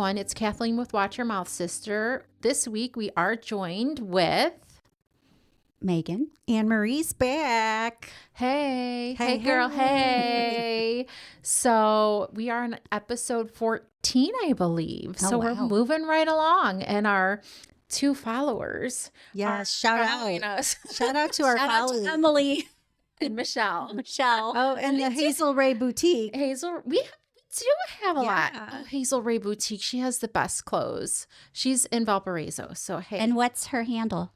It's Kathleen with Watch Your Mouth Sister. This week we are joined with Megan. Anne-Marie's back. Hey girl, hey. So we are on episode 14, I believe. Oh, So wow. we're moving right along, and our 2 followers Yeah, are shout following out. us. Shout out to our Shout out to followers. Emily. And Michelle. Oh, and the Hazel Ray Boutique. Hazel, we do have a lot. Yeah. Oh, Hazel Ray Boutique. She has the best clothes. She's in Valparaiso. So, hey. And what's her handle?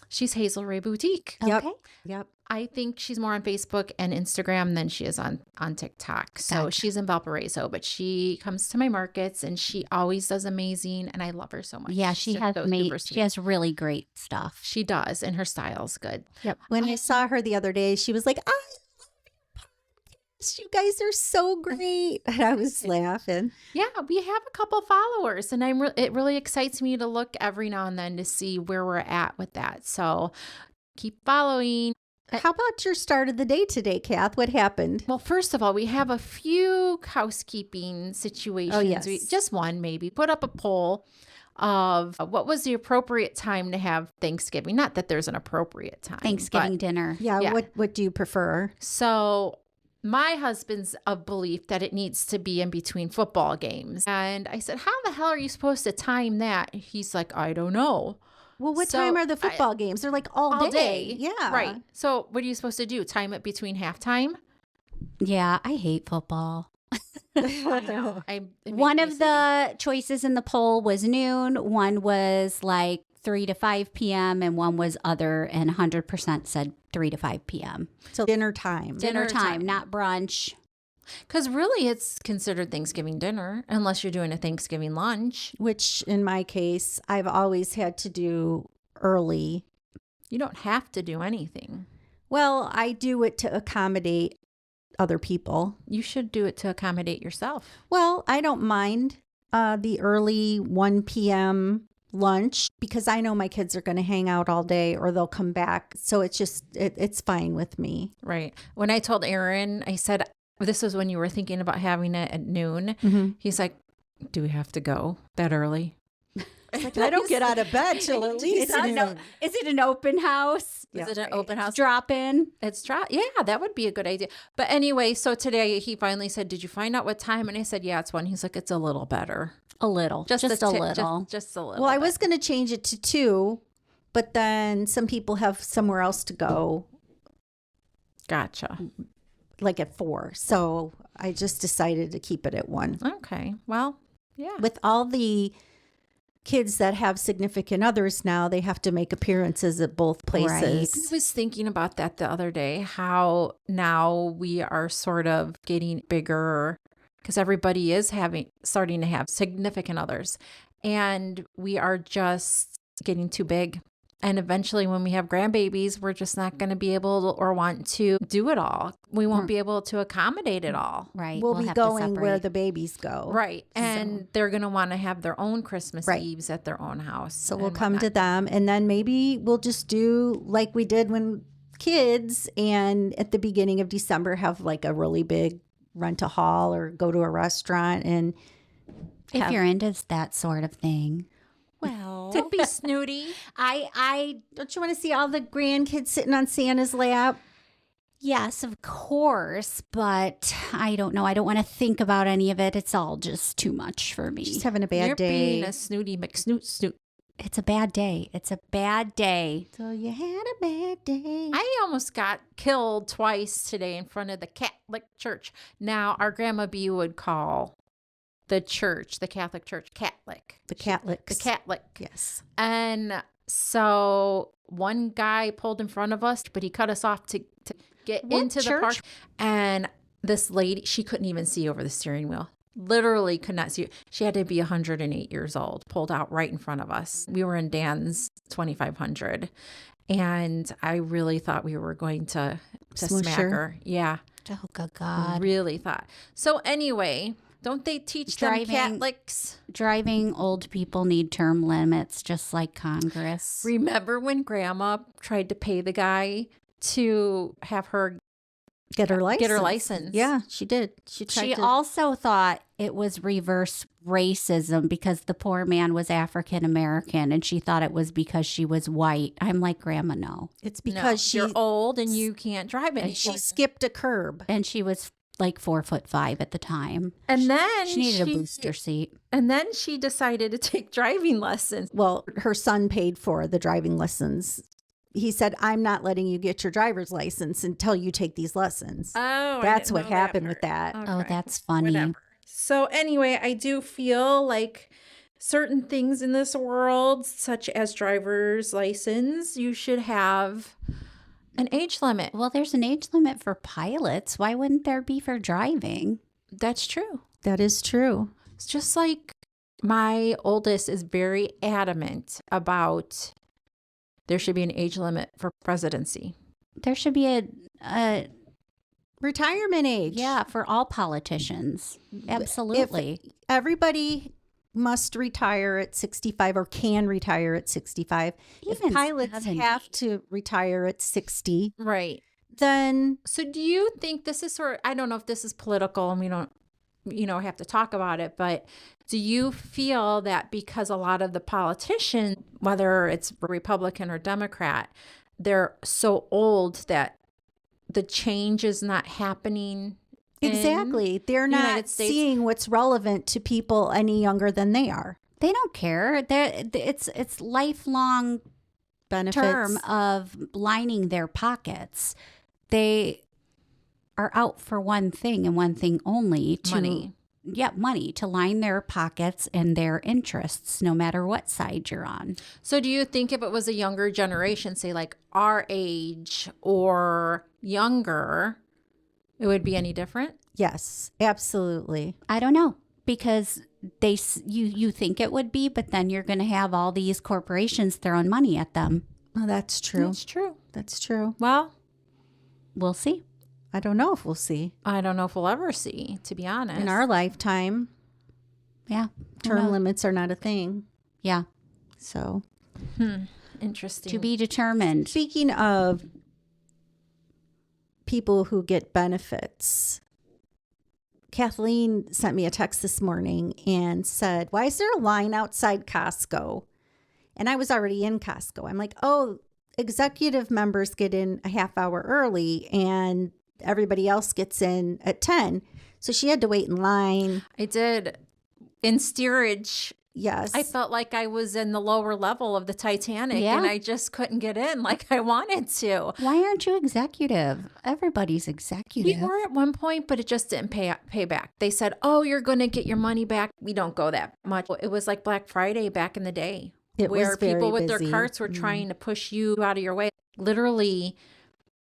She's Hazel Ray Boutique. Yep. Okay. Yep. I think she's more on Facebook and Instagram than she is on TikTok. So Gotcha. she's in Valparaiso, but she comes to my markets and she always does amazing. And I love her so much. Yeah, She's she has so super she sweet. has really great stuff. She does, and her style's good. Yep. When I saw her the other day, she was like, I love your podcast. You guys are so great. And I was laughing. Yeah, we have a couple followers, and it really excites me to look every now and then to see where we're at with that. So keep following. How about your start of the day today, Kath? What happened? Well, first of all, we have a few housekeeping situations. Oh, yes. Just one, maybe. Put up a poll of what was the appropriate time to have Thanksgiving. Not that there's an appropriate time. Thanksgiving but- dinner. Yeah, Yeah. What do you prefer? So my husband's of belief that it needs to be in between football games. And I said, how the hell are you supposed to time that? He's like, I don't know. Well, what So, time are the football games? They're like all day. Yeah. Right. So what are you supposed to do? Time it between halftime? Yeah, I hate football. It makes One me of the choices in the poll was noon. One was like 3 to 5 p.m. and one was other, and 100% said 3 to 5 p.m. So dinner time. Dinner Dinner time, time. not brunch. Because really it's considered Thanksgiving dinner unless you're doing a Thanksgiving lunch. Which in my case, I've always had to do early. You don't have to do anything. Well, I do it to accommodate other people. You should do it to accommodate yourself. Well, I don't mind the early 1 p.m. lunch because I know my kids are going to hang out all day or they'll come back. So it's just, it's fine with me. Right. When I told Aaron, I said, this was when you were thinking about having it at noon. Mm-hmm. He's like, do we have to go that early? Like, I don't get out of bed till at least noon. Is it an open house? Is it an open house? Drop in? Yeah, that would be a good idea. But anyway, so today he finally said, did you find out what time? And I said, yeah, it's 1. He's like, it's a little better. A little. Just a little. Just a little. Well, I bit. was going to change it to 2, but then some people have somewhere else to go, Gotcha. like at 4. So I just decided to keep it at 1. Okay. Well, yeah. With all the kids that have significant others now, they have to make appearances at both places. I was thinking about that the other day, how now we are sort of getting bigger because everybody is starting to have significant others, and we are just getting too big. And eventually when we have grandbabies, we're just not going to be able to, or want to do it all. We won't be able to accommodate it all. Right. We'll be have to going where separate. the babies go. Right. And they're going to want to have their own Christmas Right. Eves at their own house. So we'll and come to whatnot. them, and then maybe we'll just do like we did when kids, and at the beginning of December have like a really big rent a hall or go to a restaurant and If you're into that sort of thing. Well, don't be snooty. I don't you want to see all the grandkids sitting on Santa's lap? Yes, of course, but I don't know. I don't want to think about any of it. It's all just too much for me. Just having a bad You're day. being a snooty McSnoot snoot. It's a bad day. It's a bad day. So you had a bad day. I almost got killed twice today in front of the Catholic church. Now, our Grandma B would call the church, the Catholic church, Catholic. The Catholics. The Catholic. Yes. And so one guy pulled in front of us, but he cut us off to get What into the church? park. And this lady, she couldn't even see over the steering wheel. Literally could not see. She had to be 108 years old, pulled out right in front of us. We were in Dan's 2500. And I really thought we were going to Smoosh smack her. her. Yeah. Oh, good God. Really thought. So anyway, don't they teach them Driving- Catholics? Driving old people need term limits, just like Congress. Remember when Grandma tried to pay the guy to have her Get her license. Get her license. Yeah, she did. She She also thought it was reverse racism because the poor man was African American, and she thought it was because she was white. I'm like, Grandma, no. It's No, because you're old and you can't drive it. she skipped a curb. And she was like 4'5" at the time. And then She needed a booster seat. And then she decided to take driving lessons. Well, her son paid for the driving lessons. He said, I'm not letting you get your driver's license until you take these lessons. Oh, That's what happened with that. Oh, that's funny. Whatever. So anyway, I do feel like certain things in this world, such as driver's license, you should have an age limit. Well, there's an age limit for pilots. Why wouldn't there be for driving? That's true. That is true. It's just like my oldest is very adamant about there should be an age limit for presidency. There should be a Retirement age. yeah, for all politicians. Absolutely. If everybody must retire at 65 or can retire at 65. Even If pilots 70. have to retire at 60, Right. then So do you think this is I don't know if this is political and we don't, have to talk about it, but do you feel that because a lot of the politicians, whether it's Republican or Democrat, they're so old that the change is not happening? exactly, they're the not United States? seeing what's relevant to people any younger than they are. They don't care. It's lifelong Benefits. term of lining their pockets. They are out for one thing and one thing only, to Money. money to line their pockets and their interests, no matter what side you're on. So do you think if it was a younger generation, say like our age or younger, it would be any different? Yes, absolutely. I don't know, because you think it would be, but then you're going to have all these corporations throwing money at them. Oh, that's true. That's true. That's true. Well, We'll see. I don't know if we'll see I don't know if we'll ever see, to be honest. in our lifetime. Yeah. Term limits are not a thing. Yeah. So, Interesting. To be determined. speaking of people who get benefits, Kathleen sent me a text this morning and said, why is there a line outside Costco? And I was already in Costco. I'm like, oh, executive members get in a half hour early and everybody else gets in at 10. So she had to wait in line. I did. In steerage, Yes. I felt like I was in the lower level of the Titanic Yeah. and I just couldn't get in like I wanted to. Why aren't you executive? Everybody's We executive. were at one point, but it just didn't pay back. They said, oh, you're going to get your money back. We don't go that much. It was like Black Friday back in the day. It was where very people with busy. their carts were trying to push you out of your way. Literally,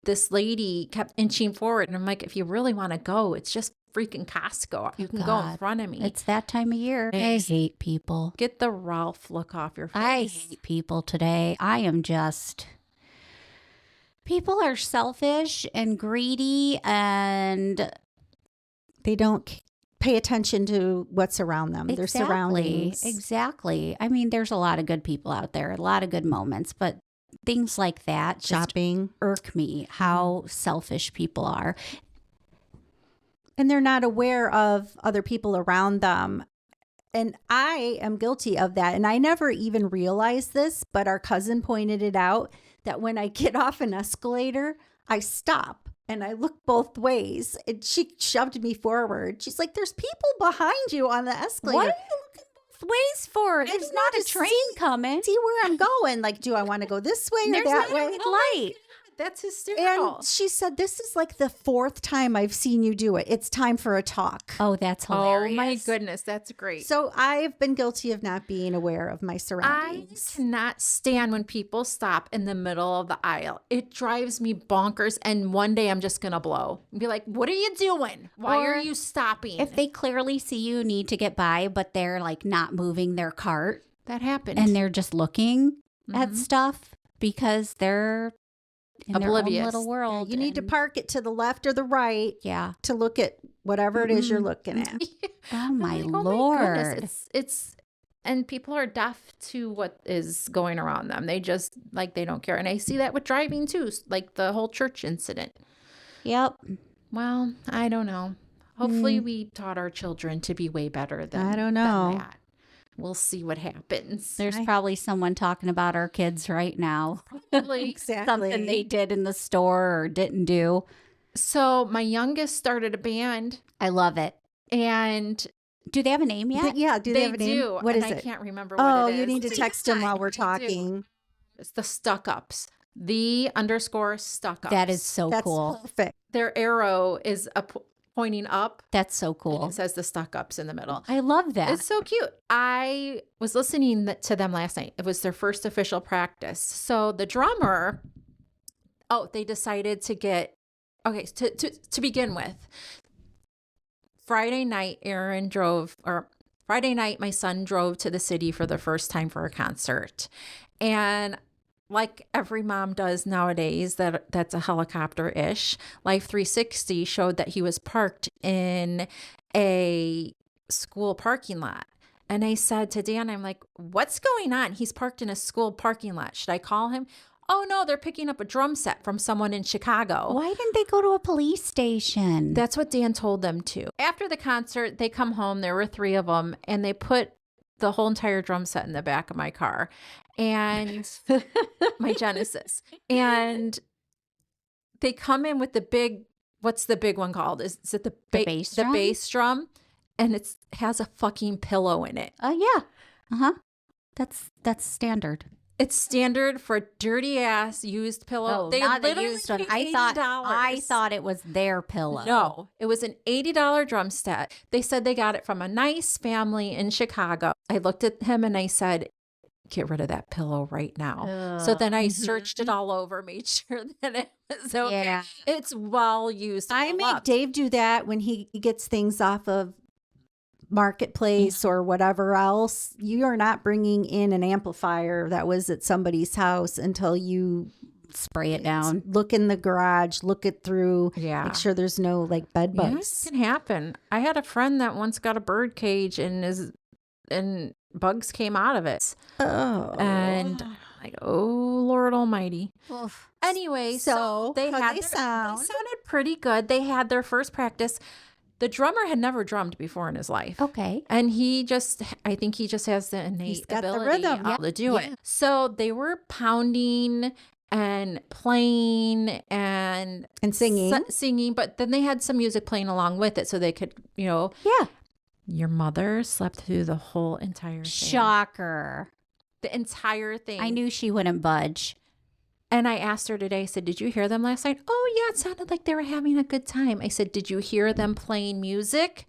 this lady kept inching forward. And I'm like, if you really want to go, it's just freaking Costco. You can go in God. front of me. It's that time of year. I hate people. Get the Ralph look off your face. I hate people today. I am just. People are selfish and greedy, and They don't pay attention to what's around them, their surroundings. Exactly. I mean, there's a lot of good people out there, a lot of good moments, but things like that just Shopping. irk me, how selfish people are. And they're not aware of other people around them. And I am guilty of that. And I never even realized this, but our cousin pointed it out that when I get off an escalator, I stop and I look both ways. And she shoved me forward. She's like, there's people behind you on the escalator. What are you looking both ways for? There's I not a want to train coming. See where I'm going. Like, do I want to go this way or There's that not way? a red light. That's hysterical. And she said, this is like the fourth time I've seen you do it. It's time for a talk. Oh, that's Oh hilarious. my goodness, that's great. So I've been guilty of not being aware of my I surroundings. cannot stand when people stop in the middle of the aisle. It drives me bonkers. And one day I'm just going to blow and be like, what are you doing? Why Or are you stopping? If they clearly see you need to get by, but they're like not moving their cart that happened. and they're just looking at Mhm. stuff because they're in Oblivious. their own little world. You need to and- park it to the left or the right Yeah. to look at whatever it is you're looking at. Oh I'm my like, oh Lord. goodness. It's and people are deaf to what is going around them. They just like they don't care. And I see that with driving too, like the whole church incident. Yep. Well, I don't know. Hopefully we taught our children to be way better than, I don't know. than that. We'll see what happens. There's probably someone talking about our kids right now. Exactly. Something they did in the store or didn't do. So my youngest started a band, I love it. and Do they have a name yet? Yeah, do they have a name? do. What and is I it? can't remember what Oh, it is. you need to text him while we're talking. It's the Stuck Ups. _Stuck Ups. That is so That's cool. perfect. Their arrow is pointing up. That's so And cool. it says the Stuck Ups in the middle. I love that. It's so cute. I was listening to them last night. It was their first official practice. So the drummer, they decided to get, to begin with, Friday night my son drove to the city for the first time for a concert. And like every mom does nowadays, that's a helicopter-ish. Life 360 showed that he was parked in a school parking lot. And I said to Dan, I'm like, what's going on? He's parked in a school parking lot. Should I call him? Oh, no, they're picking up a drum set from someone in Chicago. Why didn't they go to a police station? That's what Dan told them to. After the concert, they come home. There were 3 of them, and they put the whole entire drum set in the back of my car and my Genesis. And they come in with the big, what's the big one called? Is it the bass drum? The bass drum, and it has a fucking pillow in it. Oh, yeah. Uh-huh. That's standard. It's standard for a dirty ass used pillow. Oh, They not the literally used one. paid I $80. thought it was their pillow. No, it was an $80 drum set. They said they got it from a nice family in Chicago. I looked at him and I said, get rid of that pillow right now. So then I searched it all over, made sure that it was okay. Yeah. It's well used. I make loved. Dave do that when he gets things off of Marketplace or whatever else. You are not bringing in an amplifier that was at somebody's house until you Spray it down. look in the garage, look it through, Yeah. make sure there's no like bed Yeah, bugs. it can happen. I had a friend that once got a bird cage and bugs came out of it. Oh. And like, oh Lord Almighty. Oof. Anyway, So, they how'd had they they sound? sounded pretty good. They had their first practice. The drummer had never drummed before in his life. Okay. And I think he just has the innate got the ability rhythm. to do it. So they were pounding and playing and Singing. singing, but then they had some music playing along with it so they could, Yeah. your mother slept through the whole entire thing. Shocker. The entire thing. I knew she wouldn't budge. And I asked her today, I said, did you hear them last night? Oh, yeah, it sounded like they were having a good time. I said, did you hear them playing music?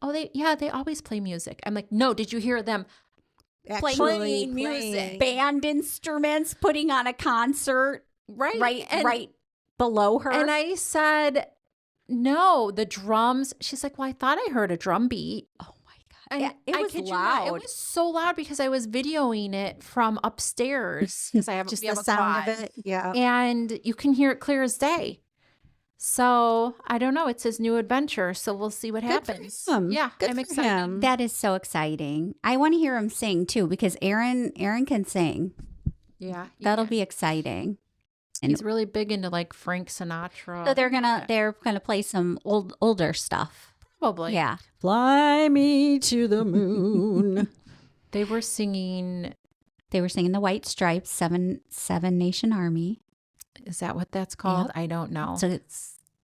Oh, they always play music. I'm like, no, did you hear them playing music? Band instruments, putting on a concert Right. right below her. And I said, no, the drums. She's like, well, I thought I heard a drum beat. oh my God. And Yeah, it I was kid you not, loud. It was so loud because I was videoing it from upstairs because I have Just we have the a sound quad. of it. Yeah. And you can hear it clear as day. So I don't know. It's his new adventure. So we'll see what Good for happens. him. Yeah, Good I'm for excited. him. That is so exciting. I want to hear him sing too because Aaron can sing. Yeah, That'll be exciting. He's really big into like Frank Sinatra. So they're gonna play some older stuff. Probably. Yeah. Fly me to the moon. They were singing. They were singing the White Stripes, Seven Nation Army. Is that what that's called? Yep. I don't know. So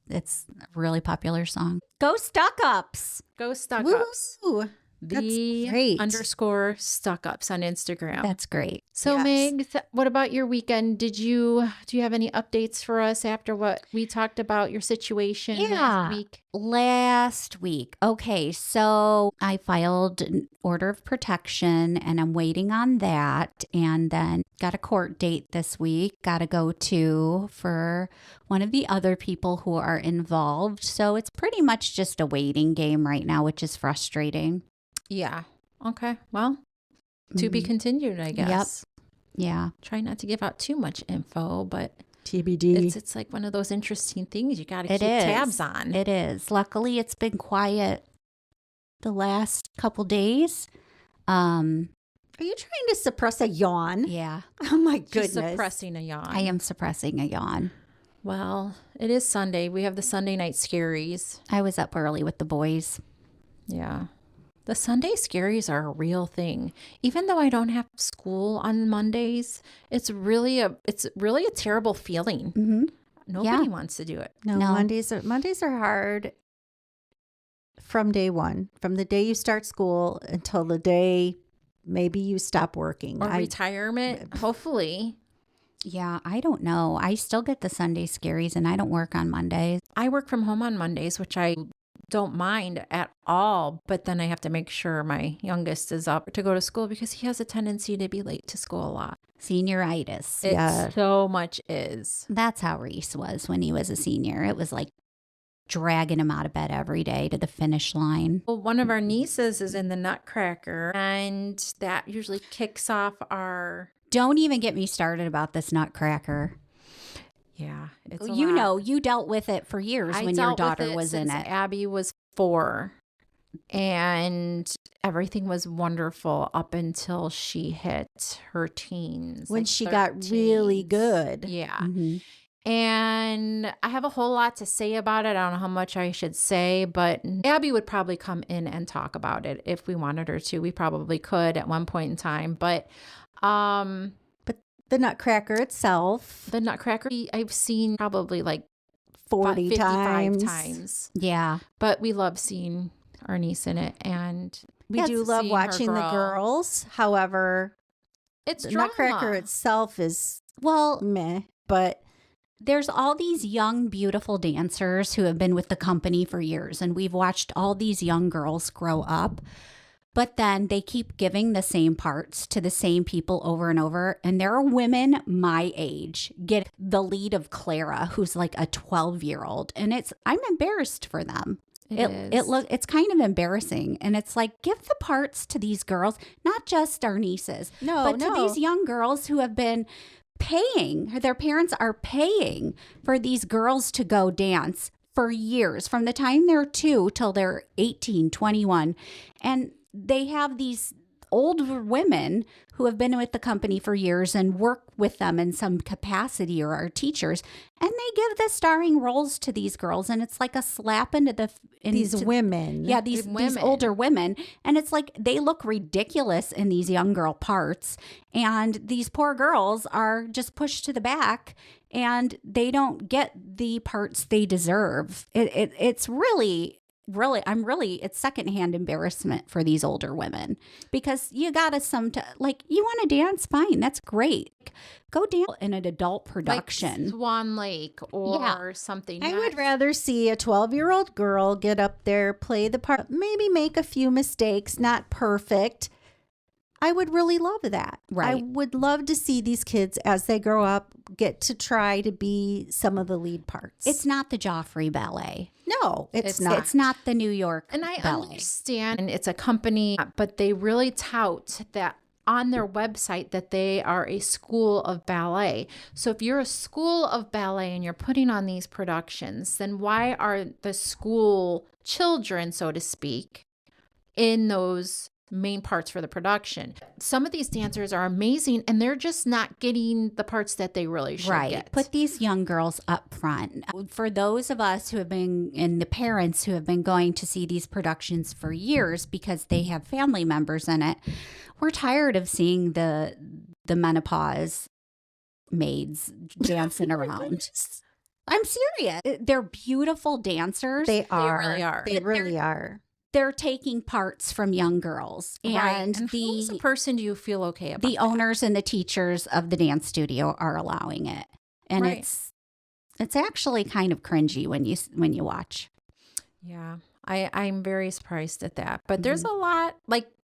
it's a really popular song. Go Stuck Ups. Go Stuck Ups. Woo. That's The great. _Stuck Ups on Instagram. That's great. So Yes. Meg, what about your weekend? Do you have any updates for us after what we talked about your situation last week? Last week. Okay, so I filed an order of protection and I'm waiting on that. And then got a court date this week. Got to go to for one of the other people who are involved. So it's pretty much just a waiting game right now, which is frustrating. Yeah. Okay. Well, to be continued, I guess. Yeah. Try not to give out too much info, but TBD. it's like one of those interesting things you got to It keep is. tabs on. It is. Luckily, it's been quiet the last couple days. Are you trying to suppress a yawn? Yeah, Oh my She's goodness. suppressing a yawn. I am suppressing a yawn. Well, it is Sunday. We have the Sunday night scaries. I was up early with the boys. Yeah. The Sunday scaries are a real thing. Even though I don't have school on Mondays, it's really a terrible feeling. Mm-hmm. Nobody wants to do it. No, Mondays are hard from day one, from the day you start school until the day maybe you stop working. Or retirement, hopefully. Yeah, I don't know. I still get the Sunday scaries and I don't work on Mondays. I work from home on Mondays, which I don't mind at all. But then I have to make sure my youngest is up to go to school because he has a tendency to be late to school a lot. Senioritis. It so much is. That's how Reese was when he was a senior. It was like dragging him out of bed every day to the finish line. Well, one of our nieces is in the Nutcracker, and that usually kicks off our... Don't even get me started about this Nutcracker. Yeah, it's a You lot. know, you dealt with it for years when your daughter was in it. Abby was 4, and everything was wonderful up until she hit her teens. When like she got really 13s. good. Yeah. Mm-hmm. And I have a whole lot to say about it. I don't know how much I should say, but Abby would probably come in and talk about it if we wanted her to. We probably could at one point in time, but The Nutcracker itself, the Nutcracker I've seen probably like 40 55 times. times. Yeah. But we love seeing our niece in it, and We do love seeing her watching the grow. girls. However, It's the drama. Nutcracker itself is Well, meh, but there's all these young, beautiful dancers who have been with the company for years, and we've watched all these young girls grow up. But then they keep giving the same parts to the same people over and over. And there are women my age get the lead of Clara, who's like a 12-year-old. And I'm embarrassed for them. It's kind of embarrassing. And it's like, give the parts to these girls, not just our nieces, but to these young girls who have been paying, their parents are paying for these girls to go dance for years, from the time they're 2 till they're 18, 21. And they have these older women who have been with the company for years and work with them in some capacity, or are teachers, and they give the starring roles to these girls, and it's like a slap into these women. Yeah, these older women, and it's like they look ridiculous in these young girl parts, and these poor girls are just pushed to the back, and they don't get the parts they deserve. It's really, it's secondhand embarrassment for these older women, because you gotta you want to dance, fine, that's great. Go dance in an adult production. Like Swan Lake or something. I would rather see a 12-year-old girl get up there, play the part, maybe make a few mistakes, not perfect. I would really love that. Right. I would love to see these kids as they grow up get to try to be some of the lead parts. It's not the Joffrey Ballet. No, it's not. It's not the New York And I Ballet. understand, and it's a company, but they really tout that on their website that they are a school of ballet. So if you're a school of ballet and you're putting on these productions, then why are the school children, so to speak, in those main parts for the production? Some of these dancers are amazing, and they're just not getting the parts that they really should get. Put these young girls up front. For those of us who have been, and the parents who have been going to see these productions for years because they have family members in it, we're tired of seeing the menopause maids dancing around. I'm serious. They're beautiful dancers. They are. really are. They really are. They're taking parts from young girls. And who's the person do you feel okay about? the owners and the teachers of the dance studio are allowing it. And it's actually kind of cringy when you watch. Yeah, I'm very surprised at that. But there's a lot,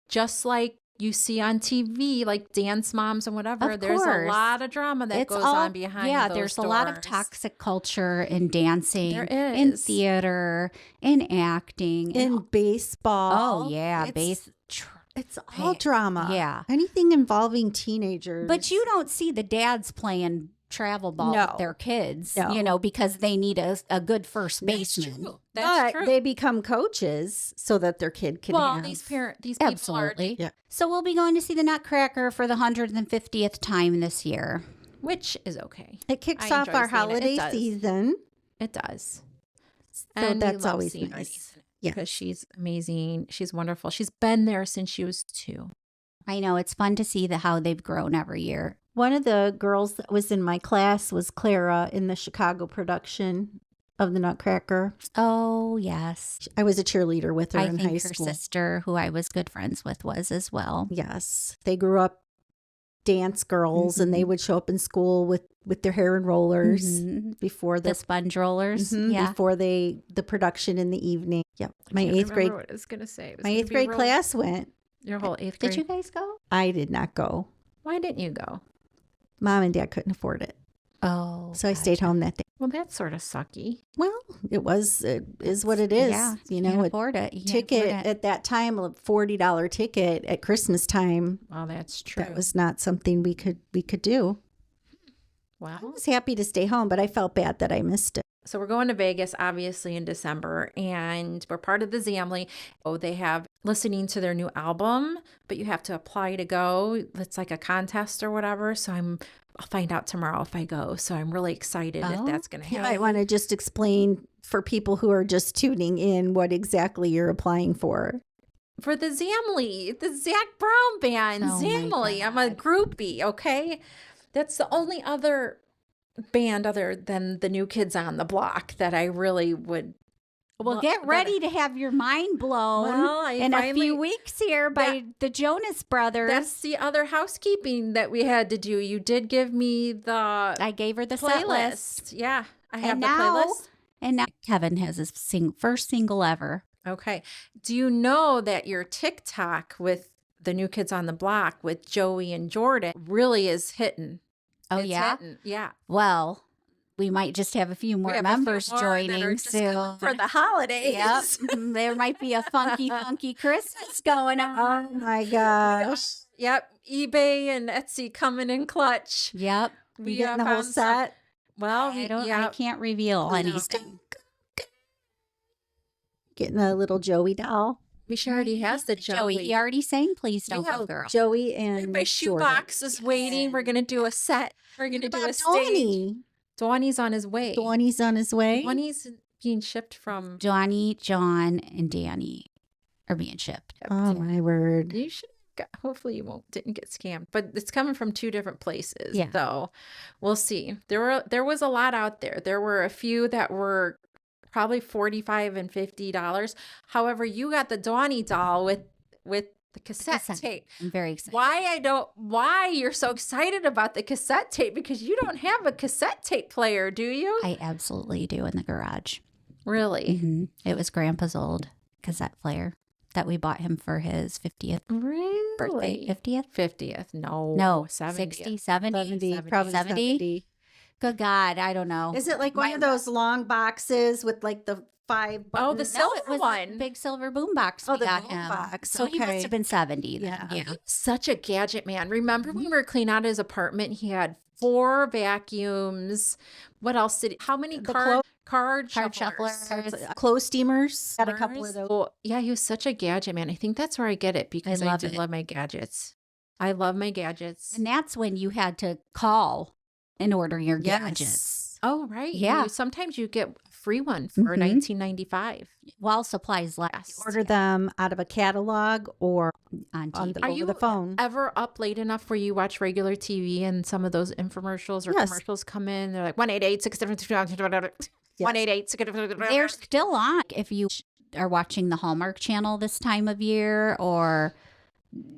just like you see on TV, like Dance Moms and whatever. Of There's a course. lot of drama that goes on behind those there's a lot of doors. toxic culture in dancing, There in is. theater, in acting, In baseball. oh yeah, It's all drama. Yeah. Anything involving teenagers. But you don't see the dads playing travel ball No. with their kids, No. because they need a good first baseman. That's But true. they become coaches so that their kid can well, have. these people Absolutely. Yeah. So we'll be going to see the Nutcracker for the 150th time this year. which is okay. It kicks I off enjoy our seeing it. It holiday does. season. It does. So And that's we love always seeing our nice. niece in it Yes. because she's amazing. She's wonderful. She's been there since she was 2. I know it's fun to see how they've grown every year. One of the girls that was in my class was Clara in the Chicago production of the Nutcracker. Oh, yes. I was a cheerleader with her I in think high her school. sister, who I was good friends with, was as well. Yes. They grew up dance girls and they would show up in school with their hair in rollers before The sponge rollers. Yeah. before the production in the evening. Yep. My I can't 8th grade remember what I was going to say. It was my gonna 8th be grade real- class went. Your whole 8th grade. Did you guys go? I did not go. Why didn't you go? Mom and Dad couldn't afford it. Oh. So I stayed home that day. Well, that's sort of sucky. Well, it is what it is. Yeah. You Can't know, a afford it. You can't ticket afford it. at that time, a $40 ticket at Christmas time. Well, that's true. That was not something we could do. I Well, was happy to stay home, but I felt bad that I missed it. so we're going to Vegas, obviously, in December, and we're part of the Zamley. Oh, they have listening to their new album, but you have to apply to go. It's like a contest or whatever. So I'll find out tomorrow if I go. So I'm really excited if that's going to You happen. might want to just explain for people who are just tuning in what exactly you're applying for. For the Zamley, the Zach Brown band, Oh my Zamley. I'm a God. groupie, okay? That's the only other band other than the New Kids on the Block that I really would. Well, get ready to have your mind blown Well, I in a finally- few weeks here by the Jonas Brothers. That's the other housekeeping that we had to do. You did give me the I gave her the set list. playlist. Yeah, I have And the now- playlist. And now Kevin has his first single ever. Okay. Do you know that your TikTok with the New Kids on the Block with Joey and Jordan really is hitting? Oh, It's yeah? hitting. Yeah. Well, we might just have a few We more have a few members more that are joining just coming soon. for the holidays. Yep. There might be a funky Christmas going on. Oh my gosh. Yep. eBay and Etsy coming in clutch. Yep. We getting the whole found some- set. Well, I can't reveal anything. Getting a little Joey doll. Misha already has the Joey, Joey. he already sang Please We Don't have Go Girl. Joey and My Jordan. shoebox is waiting. We're gonna do a set. We're gonna do a stage. Donnie. Donnie's on his way. Donnie's on his way. Donnie's being shipped from. Johnny, John, and Danny are being shipped. Oh my word. You should. Hopefully you didn't get scammed, but it's coming from 2 different places. Yeah. So we'll see. There was a lot out there. There were a few that were probably $45 and $50. However, you got the Donnie doll with the cassette tape. I'm very excited. Why you're so excited about the cassette tape? Because you don't have a cassette tape player, do you? I absolutely do in the garage. Really? It was Grandpa's old cassette player that we bought him for his 50th Really? birthday. 50th? 50th. No. No, 70th. 60, 70. 70, probably 70. Good God, I don't know. Is it like one of those long boxes with like the 5 buttons? Oh, the silver it was one. a big silver boom box Oh, we the got boom him. box, So he must okay. have been 70 then. Yeah. Yeah. Such a gadget man. Remember when we were cleaning out his apartment? He had 4 vacuums. What else did he? How many The card Card shufflers? shufflers. Clothes steamers. Got a couple of those. Oh, yeah, he was such a gadget man. I think that's where I get it because I love do it. love my gadgets. I love my gadgets. And that's when you had to call and order your Yes. gadgets Oh, right. Yeah. Sometimes you get a free one for Mhm. $19.95. while supplies last. Order them out of a catalog or on on TV. the, over the phone. Ever up late enough where you watch regular TV and some of those infomercials or Yes. commercials come in? They're like 1-888-6 1-888 They're still on if you are watching the Hallmark Channel this time of year or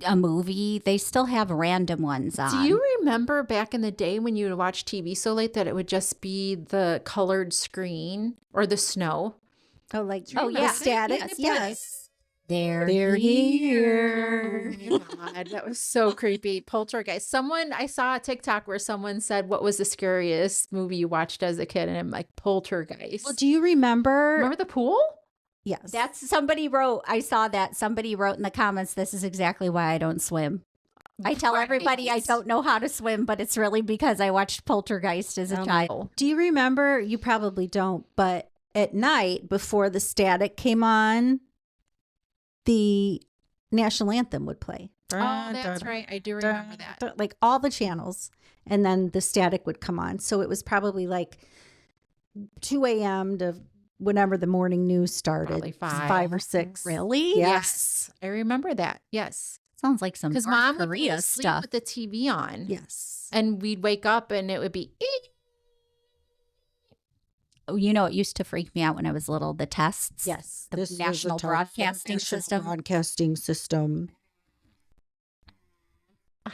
a movie. They still have random ones on. Do you remember back in the day when you would watch TV so late that it would just be the colored screen or the snow? Oh, like Oh, the yeah. static. Yes, Yes. They're here. Oh my God, that was so creepy. Poltergeist. I saw a TikTok where someone said, what was the scariest movie you watched as a kid? And I'm like, Poltergeist. Well, do you remember? Remember the pool? Yes. That's somebody wrote. I saw that somebody wrote in the comments. This is exactly why I don't swim. I tell everybody I don't know how to swim, but it's really because I watched Poltergeist as a child. Do you remember? You probably don't, but at night before the static came on, the national anthem would play. Oh, that's right. I do remember that. Like all the channels. And then the static would come on. So it was probably like 2 a.m. to whenever the morning news started. Probably 5 or 6. Really? Yes. I remember that. Yes. Sounds like some Because North Mom would Korea sleep stuff. with the TV on. Yes. And we'd wake up and it would be, You know, it used to freak me out when I was little. The tests. Yes. The This was National a Broadcasting national System. Broadcasting system.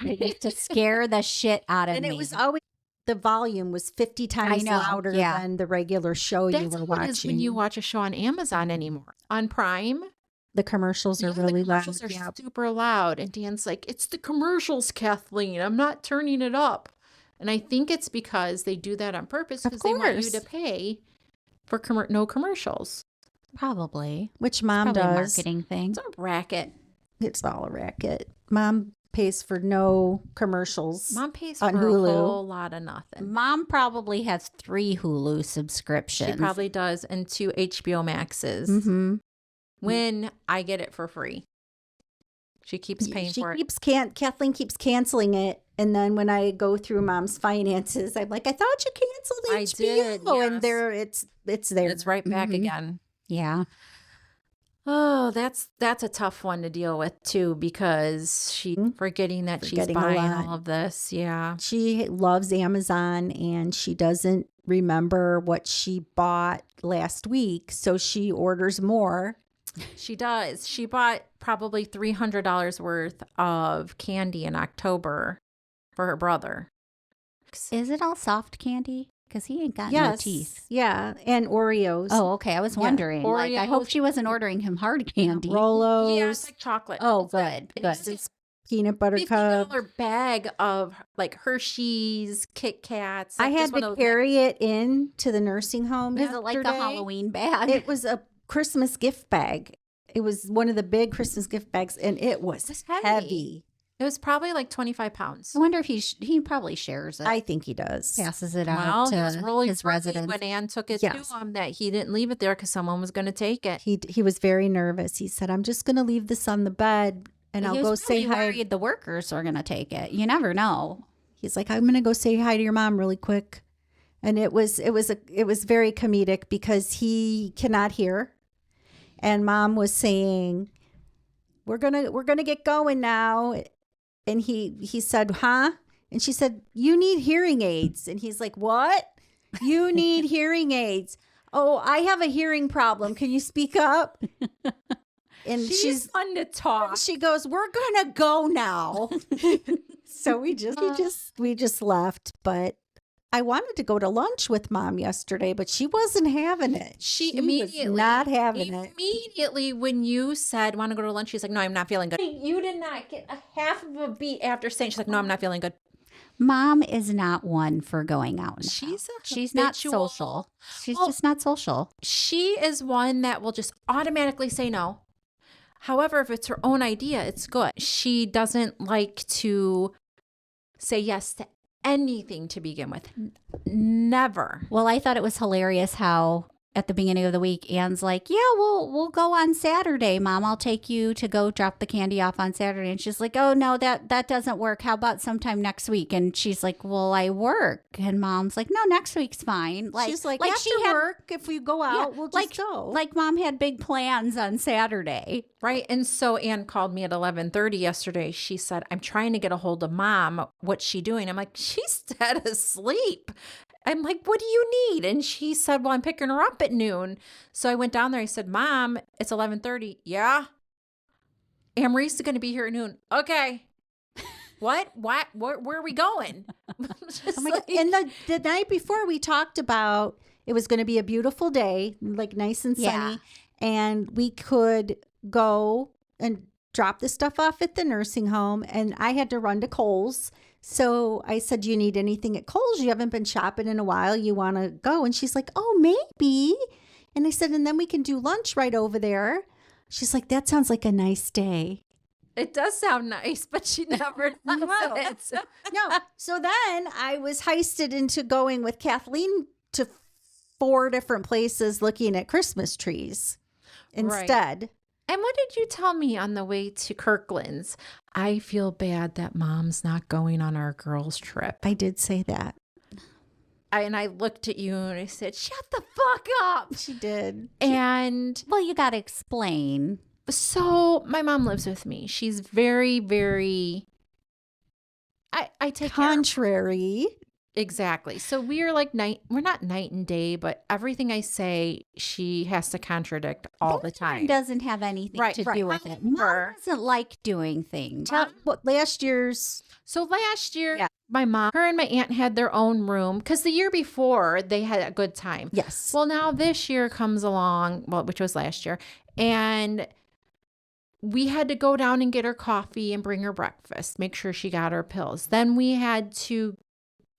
It used to scare the shit out of And me. it was always, the volume was 50 times know, louder yeah. than the regular show that's you were what it is when watching. you watch a show on Amazon anymore. On Prime, The commercials are yeah, really the commercials loud. are Yeah. super loud. And Dan's like, it's the commercials, Kathleen. I'm not turning it up. And I think it's because they do that on purpose Of because they want you to course. pay for no commercials. Probably. Which Mom Probably a does. marketing thing. It's a racket. It's all a racket. Mom pays for no commercials. Mom pays for On a Hulu. whole lot of nothing. Mom probably has 3 Hulu subscriptions. She probably does, and 2 HBO Maxes. Mm-hmm. When I get it for free. She keeps paying for it. Kathleen keeps canceling it. And then when I go through Mom's finances, I'm like, I thought you canceled I HBO. did, And yes. there it's there. It's right back Mhm. again. Yeah. Oh, that's a tough one to deal with too, because she's forgetting that she's Forgetting a buying lot. all of this. Yeah. She loves Amazon and she doesn't remember what she bought last week. So she orders more. She does. She bought probably $300 worth of candy in October for her brother. Is it all soft candy? Because he ain't got no Yes. teeth. Yeah. And Oreos. Oh, okay. I was Yeah. wondering. Like, I hope Oreos. she wasn't ordering him hard candy. Rolos. Yeah, it's like chocolate. Oh, It's a- good, it's good. a Peanut butter cup. $50 bag of like Hershey's, Kit Kats. I like, had just one to of those carry it in to the nursing home. Is it like a yesterday. Halloween bag? It was a Christmas gift bag. It was one of the big Christmas gift bags, and it was It's heavy. heavy. It was probably like 25 pounds. I wonder if he probably shares it. I think he does. passes it Well, out he was to really his worried residents. when Ann took it Yes. to him that he didn't leave it there because someone was going to take it. He was very nervous. He said, "I'm just going to leave this on the bed, and I'll He go was say probably hi." worried the workers are going to take it. You never know. He's like, "I'm going to go say hi to your mom really quick," and it was very comedic because he cannot hear, and Mom was saying, "We're gonna get going now." And he said, "Huh?" And she said, "You need hearing aids." And he's like, "What? You need hearing aids? Oh, I have a hearing problem. Can you speak up?" And She's fun to talk. she goes, "We're gonna go now." So we just left. But I wanted to go to lunch with Mom yesterday, but she wasn't having it. She was immediately not having it. Immediately when you said want to go to lunch, she's like, "No, I'm not feeling good." You did not get a half of a beat after saying she's like, "No, I'm not feeling good." Mom is not one for going out. Now. She's not habitual. social. She's Well, just not social. She is one that will just automatically say no. However, if it's her own idea, it's good. She doesn't like to say yes to anything to begin with. Never. Well, I thought it was hilarious how at the beginning of the week, Ann's like, "Yeah, we'll go on Saturday, Mom. I'll take you to go drop the candy off on Saturday." And she's like, "Oh no, that doesn't work. How about sometime next week?" And she's like, "Well, I work." And Mom's like, "No, next week's fine." She's like after work, if we go out, we'll just go. Like Mom had big plans on Saturday. Right. And so Ann called me at 11:30 yesterday. She said, "I'm trying to get a hold of Mom. What's she doing?" I'm like, "She's dead asleep." I'm like, "What do you need?" And she said, "Well, I'm picking her up at noon." So I went down there. I said, "Mom, it's 11:30. Yeah. Anne-Marie's going to be here at noon. Okay. What? Where are we going? Oh my God. And the night before we talked about it was going to be a beautiful day, like nice and sunny, and we could go and drop the stuff off at the nursing home. And I had to run to Kohl's. So I said, "Do you need anything at Kohl's? You haven't been shopping in a while. You want to go?" And she's like, "Oh, maybe." And I said, "And then we can do lunch right over there." She's like, "That sounds like a nice day." It does sound nice, but she never does it. No. So then I was heisted into going with Kathleen to 4 different places looking at Christmas trees instead. And what did you tell me on the way to Kirkland's? I feel bad that Mom's not going on our girls' trip. I did say that. And I looked at you and I said, shut the fuck up. She did. And Well, you got to explain. so my mom lives with me. She's very, very, I take care of her. Contrary. Exactly. So we're like we're not night and day, but everything I say, she has to contradict all the time. Doesn't have anything Right, to right. do with it. Mom doesn't like doing things. What last year's? So last year, Yeah. my mom, her and my aunt had their own room because the year before they had a good time. Yes. Well, now this year comes along, well, which was last year, and we had to go down and get her coffee and bring her breakfast, make sure she got her pills. Then we had to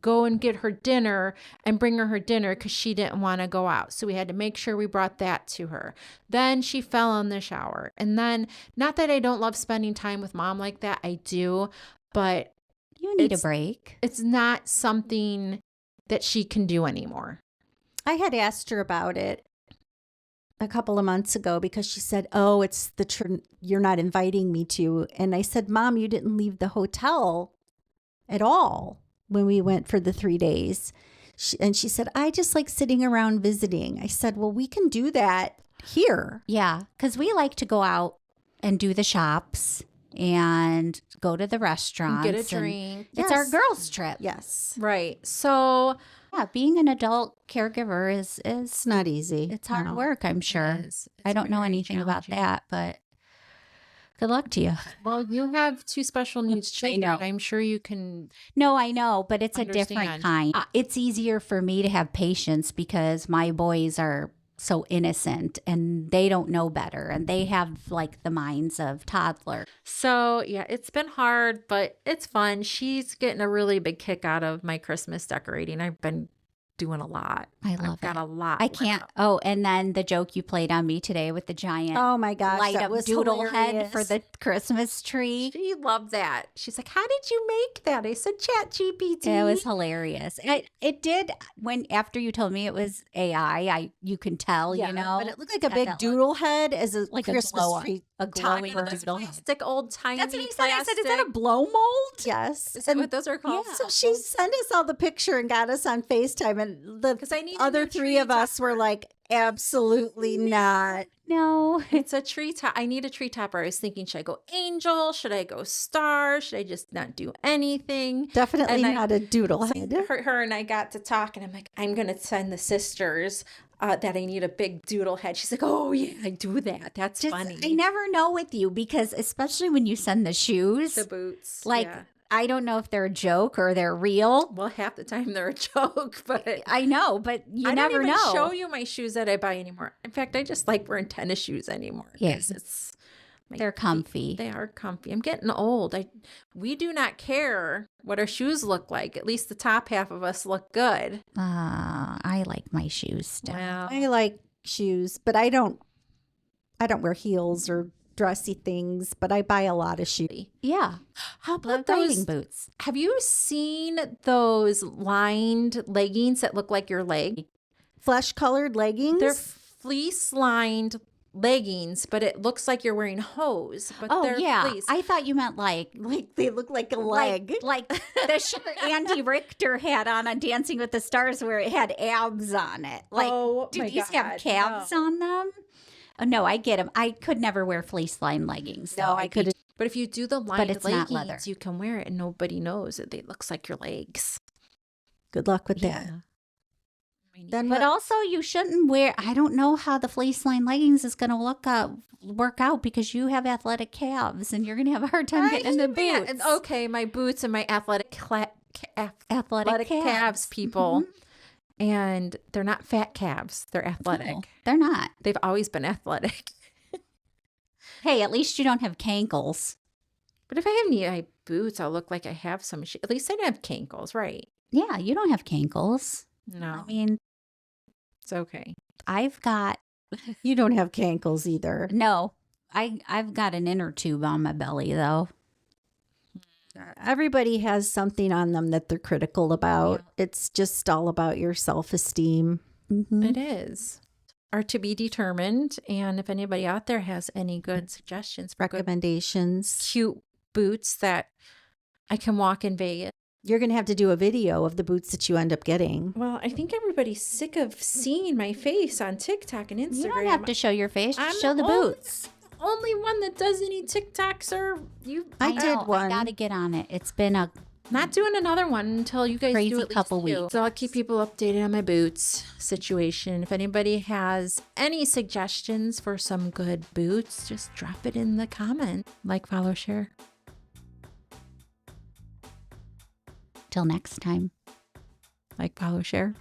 go and get her dinner and bring her dinner because she didn't want to go out. So we had to make sure we brought that to her. Then she fell in the shower. And then, not that I don't love spending time with Mom like that, I do, but You need a break. it's not something that she can do anymore. I had asked her about it a couple of months ago because she said, "Oh, it's the you're not inviting me to." And I said, "Mom, you didn't leave the hotel at all when we went for the 3 days." And she said, "I just like sitting around visiting." I said, "Well, we can do that here." Yeah, because we like to go out and do the shops and go to the restaurants. Get a and drink. It's our Yes. girls' trip. Yes. Right. So Yeah, being an adult caregiver is It's not easy. it's hard No. work, I'm sure. it's I don't know very anything about challenging. that, but good luck to you. Well, you have 2 special needs children. know. I'm sure you can. No, I know, but it's a different Understand. kind. It's easier for me to have patience because my boys are so innocent and they don't know better and they have like the minds of toddler. So, yeah, it's been hard, but it's fun. She's getting a really big kick out of my Christmas decorating. I've been doing a lot. I love I've got it. a lot. I lit can't. up. Oh, and then the joke you played on me today with the giant Oh my gosh, light that up was doodle head hilarious. for the Christmas tree. She loved that. She's like, "How did you make that?" I said, "Chat GPT." It was hilarious. It did when after you told me it was AI. You can tell, Yeah, you know, but it looked like a Got big that look. doodle head as a Like a Christmas glow- tree. a glowing topper. doodle head. Plastic, old tiny. That's what he said. I said, "Is that a plastic. blow mold?" Yes. Is that what those are called? Yeah. So she sent us all the picture and got us on FaceTime, and the 'Cause I need a other new 3 tree of us were topper. like, absolutely not. No. It's a tree top. I need a tree topper. I was thinking, should I go angel? Should I go star? Should I just not do anything? Definitely And I- not a doodle head. Her and I got to talk, and I'm like, I'm gonna send the sisters that I need a big doodle head. She's like, oh yeah, I do that. That's funny. I never know with you because especially when you send the shoes, The boots, like yeah. I don't know if they're a joke or they're real. Well, half the time they're a joke, but I know, but you I never don't even know. show you my shoes that I buy anymore. In fact, I just like wearing tennis shoes anymore. Yes. It's They're comfy. They are comfy. I'm getting old. We do not care what our shoes look like. At least the top half of us look good. I like my shoes still. Well, I like shoes, but I don't wear heels or dressy things, but I buy a lot of shoes. Yeah, how the about riding those? boots. Have you seen those lined leggings that look like your leg? Flesh colored leggings. They're fleece lined leggings, but it looks like you're wearing hose. But Oh they're yeah, fleece. I thought you meant like they look like a leg. like the shirt Andy Richter had on Dancing with the Stars, where it had abs on it. Like, Oh, do my these God, have calves on them? Oh, no, I get them. I could never wear fleece lined leggings. No, though. I couldn't. But if you do the lined it's not leather. leggings, you can wear it and nobody knows it. It looks like your legs. Good luck with that. Yeah. Then But what- also, you shouldn't wear. I don't know how the fleece lined leggings is going to work out because you have athletic calves and you're going to have a hard time getting in the Yeah, boots. and okay, my boots and my athletic Athletic calves, people. And they're not fat calves. They're athletic. No, they're not. They've always been athletic. Hey, at least you don't have cankles. But if I have knee-high boots, I'll look like I have some. At least I don't have cankles, right? Yeah, you don't have cankles. No, I mean, it's okay. I've got you don't have cankles either. no. I've got an inner tube on my belly though. Everybody has something on them that they're critical about. It's just all about your self-esteem. Mhm. It is. are to be determined. And if anybody out there has any good suggestions for good, Recommendations. cute boots that I can walk in Vegas. You're going to have to do a video of the boots that you end up getting. Well, I think everybody's sick of seeing my face on TikTok and Instagram. You don't have to show your face. I'm Just show the boots. Only one that does any TikToks or you. I know, did one. I got to get on it. It's been a Not doing another one until you guys Crazy do at couple least two. weeks. So I'll keep people updated on my boots situation. If anybody has any suggestions for some good boots, just drop it in the comment. Like, follow, share. till next time. Like, follow, share.